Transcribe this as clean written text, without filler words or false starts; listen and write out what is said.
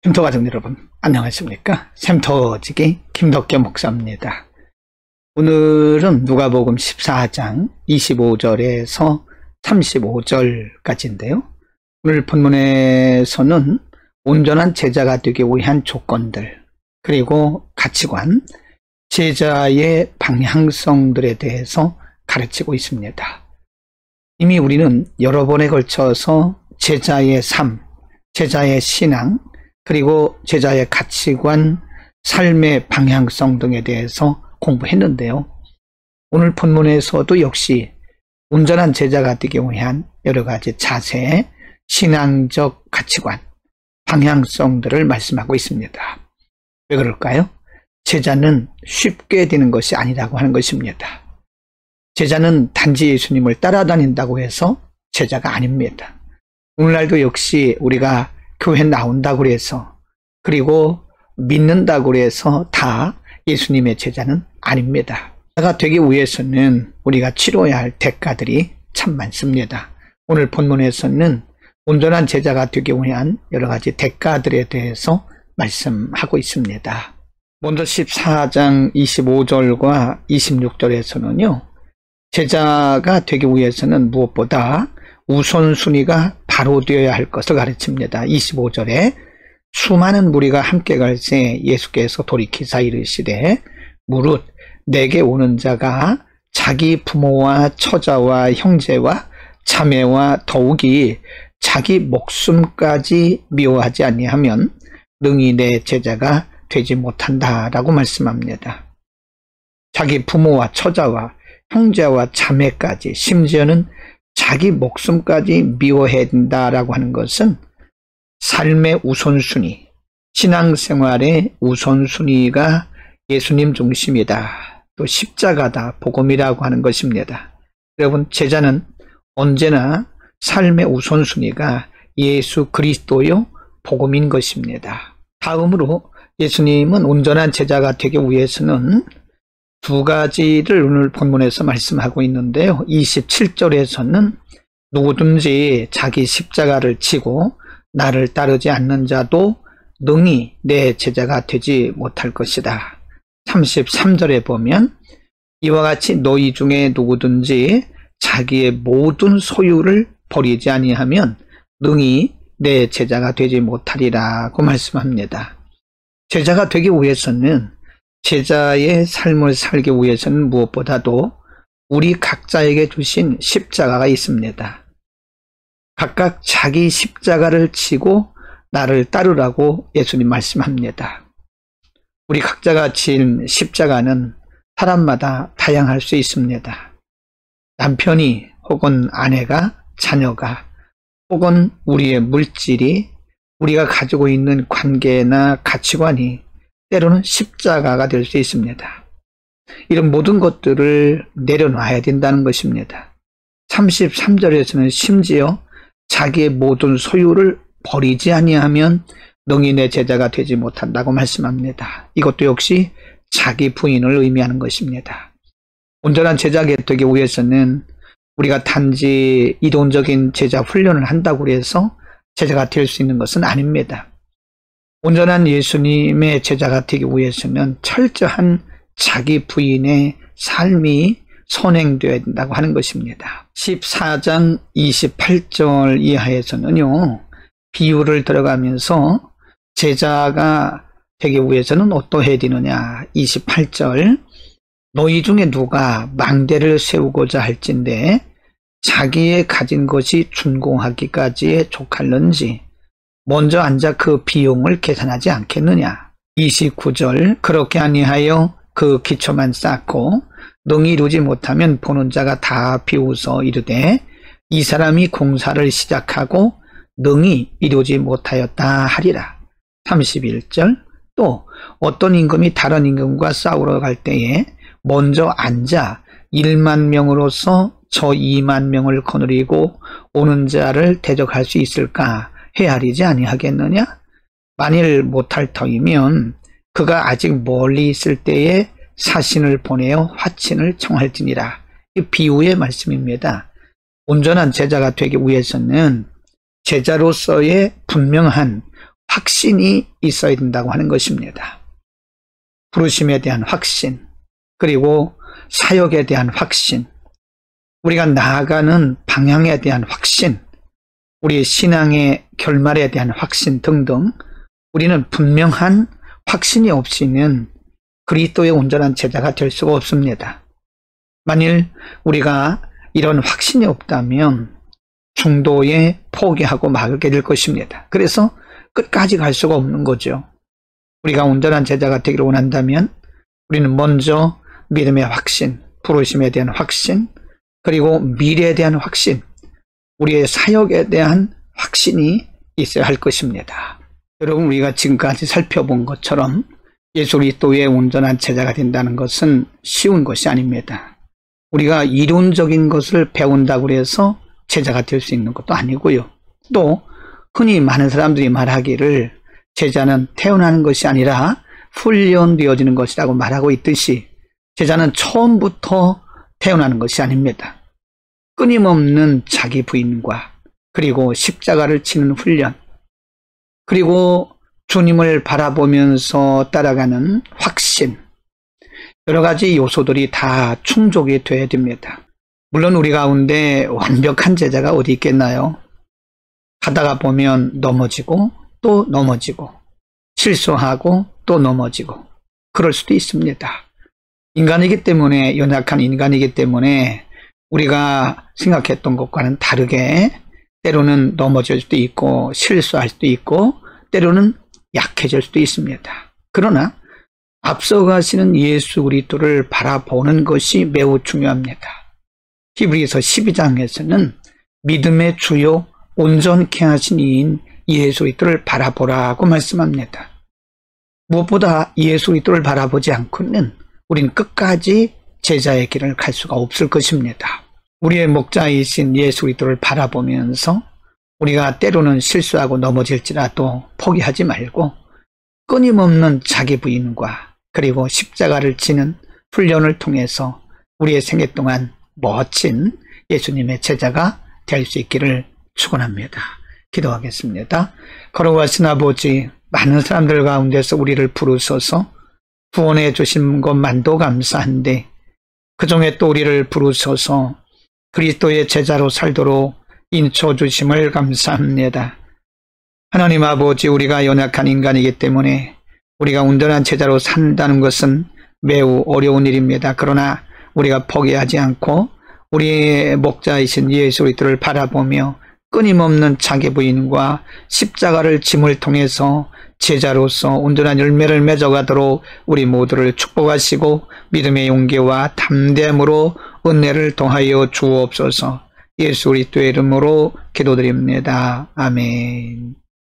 쉼터 가족 여러분 안녕하십니까? 샘터지기 김덕겸 목사입니다. 오늘은 누가복음 14장 25절에서 35절까지인데요. 오늘 본문에서는 온전한 제자가 되기 위한 조건들, 그리고 가치관, 제자의 방향성들에 대해서 가르치고 있습니다. 이미 우리는 여러 번에 걸쳐서 제자의 삶, 제자의 신앙, 그리고 제자의 가치관, 삶의 방향성 등에 대해서 공부했는데요. 오늘 본문에서도 역시 온전한 제자가 되기 위한 여러 가지 자세, 신앙적 가치관, 방향성들을 말씀하고 있습니다. 왜 그럴까요? 제자는 쉽게 되는 것이 아니라고 하는 것입니다. 제자는 단지 예수님을 따라다닌다고 해서 제자가 아닙니다. 오늘날도 역시 우리가 교회 나온다고 해서, 그리고 믿는다고 해서 다 예수님의 제자는 아닙니다. 제자가 되기 위해서는 우리가 치러야 할 대가들이 참 많습니다. 오늘 본문에서는 온전한 제자가 되기 위한 여러 가지 대가들에 대해서 말씀하고 있습니다. 먼저 14장 25절과 26절에서는요, 제자가 되기 위해서는 무엇보다 우선순위가 바로 되어야 할 것을 가르칩니다. 25절에 수많은 무리가 함께 갈새 예수께서 돌이키사 이르시되 무릇 내게 오는 자가 자기 부모와 처자와 형제와 자매와 더욱이 자기 목숨까지 미워하지 아니하면 능히 내 제자가 되지 못한다라고 말씀합니다. 자기 부모와 처자와 형제와 자매까지, 심지어는 자기 목숨까지 미워해야 된다라고 하는 것은 삶의 우선순위, 신앙생활의 우선순위가 예수님 중심이다, 또 십자가다, 복음이라고 하는 것입니다. 여러분, 제자는 언제나 삶의 우선순위가 예수 그리스도요 복음인 것입니다. 다음으로 예수님은 온전한 제자가 되기 위해서는 두 가지를 오늘 본문에서 말씀하고 있는데요. 27절에서는 누구든지 자기 십자가를 지고 나를 따르지 않는 자도 능히 내 제자가 되지 못할 것이다. 33절에 보면 이와 같이 너희 중에 누구든지 자기의 모든 소유를 버리지 아니하면 능히 내 제자가 되지 못하리라고 말씀합니다. 제자가 되기 위해서는, 제자의 삶을 살기 위해서는 무엇보다도 우리 각자에게 주신 십자가가 있습니다. 각각 자기 십자가를 지고 나를 따르라고 예수님 말씀합니다. 우리 각자가 진 십자가는 사람마다 다양할 수 있습니다. 남편이, 혹은 아내가, 자녀가, 혹은 우리의 물질이, 우리가 가지고 있는 관계나 가치관이 때로는 십자가가 될 수 있습니다. 이런 모든 것들을 내려놔야 된다는 것입니다. 33절에서는 심지어 자기의 모든 소유를 버리지 아니하면 능히 내 제자가 되지 못한다고 말씀합니다. 이것도 역시 자기 부인을 의미하는 것입니다. 온전한 제자가 되기 위해서는 우리가 단지 이론적인 제자 훈련을 한다고 해서 제자가 될 수 있는 것은 아닙니다. 온전한 예수님의 제자가 되기 위해서는 철저한 자기 부인의 삶이 선행되어야 된다고 하는 것입니다. 14장 28절 이하에서는요, 비유를 들어가면서 제자가 되기 위해서는 어떠해야 되느냐. 28절, 너희 중에 누가 망대를 세우고자 할진대 자기의 가진 것이 준공하기까지에 족할는지 먼저 앉아 그 비용을 계산하지 않겠느냐. 29절, 그렇게 아니하여 그 기초만 쌓고 능히 이루지 못하면 보는 자가 다 비웃어 이르되 이 사람이 공사를 시작하고 능히 이루지 못하였다 하리라. 31절, 또 어떤 임금이 다른 임금과 싸우러 갈 때에 먼저 앉아 1만 명으로서 저 2만 명을 거느리고 오는 자를 대적할 수 있을까 헤아리지 아니하겠느냐? 만일 못할 터이면 그가 아직 멀리 있을 때에 사신을 보내어 화친을 청할지니라. 이 비유의 말씀입니다. 온전한 제자가 되기 위해서는 제자로서의 분명한 확신이 있어야 된다고 하는 것입니다. 부르심에 대한 확신, 그리고 사역에 대한 확신, 우리가 나아가는 방향에 대한 확신, 우리의 신앙의 결말에 대한 확신 등등 우리는 분명한 확신이 없이는 그리스도의 온전한 제자가 될 수가 없습니다. 만일 우리가 이런 확신이 없다면 중도에 포기하고 말게 될 것입니다. 그래서 끝까지 갈 수가 없는 거죠. 우리가 온전한 제자가 되기를 원한다면 우리는 먼저 믿음의 확신, 부르심에 대한 확신, 그리고 미래에 대한 확신, 우리의 사역에 대한 확신이 있어야 할 것입니다. 여러분, 우리가 지금까지 살펴본 것처럼 예수 그리스도의 온전한 제자가 된다는 것은 쉬운 것이 아닙니다. 우리가 이론적인 것을 배운다고 해서 제자가 될 수 있는 것도 아니고요. 또 흔히 많은 사람들이 말하기를 제자는 태어나는 것이 아니라 훈련되어지는 것이라고 말하고 있듯이 제자는 처음부터 태어나는 것이 아닙니다. 끊임없는 자기 부인과 그리고 십자가를 치는 훈련, 그리고 주님을 바라보면서 따라가는 확신, 여러 가지 요소들이 다 충족이 되어야 됩니다. 물론 우리 가운데 완벽한 제자가 어디 있겠나요? 가다가 보면 넘어지고 또 넘어지고 실수하고 또 넘어지고 그럴 수도 있습니다. 인간이기 때문에, 연약한 인간이기 때문에 우리가 생각했던 것과는 다르게 때로는 넘어질 수도 있고 실수할 수도 있고 때로는 약해질 수도 있습니다. 그러나 앞서가시는 예수 그리스도를 바라보는 것이 매우 중요합니다. 히브리서 12장에서는 믿음의 주요 온전케 하신 이인 예수 그리스도를 바라보라고 말씀합니다. 무엇보다 예수 그리스도를 바라보지 않고는 우린 끝까지 제자의 길을 갈 수가 없을 것입니다. 우리의 목자이신 예수 그리스도를 바라보면서 우리가 때로는 실수하고 넘어질지라도 포기하지 말고 끊임없는 자기 부인과 그리고 십자가를 지는 훈련을 통해서 우리의 생애 동안 멋진 예수님의 제자가 될 수 있기를 축원합니다. 기도하겠습니다. 걸어가신 아버지, 많은 사람들 가운데서 우리를 부르셔서 구원해 주신 것만도 감사한데 그 중에 또 우리를 부르셔서 그리스도의 제자로 살도록 인쳐 주심을 감사합니다. 하나님 아버지, 우리가 연약한 인간이기 때문에 우리가 온전한 제자로 산다는 것은 매우 어려운 일입니다. 그러나 우리가 포기하지 않고 우리의 목자이신 예수 그리스도를 바라보며 끊임없는 자기 부인과 십자가를 짐을 통해서 제자로서 온전한 열매를 맺어가도록 우리 모두를 축복하시고 믿음의 용기와 담대함으로 은혜를 더하여 주옵소서. 예수 그리스도의 이름으로 기도드립니다. 아멘.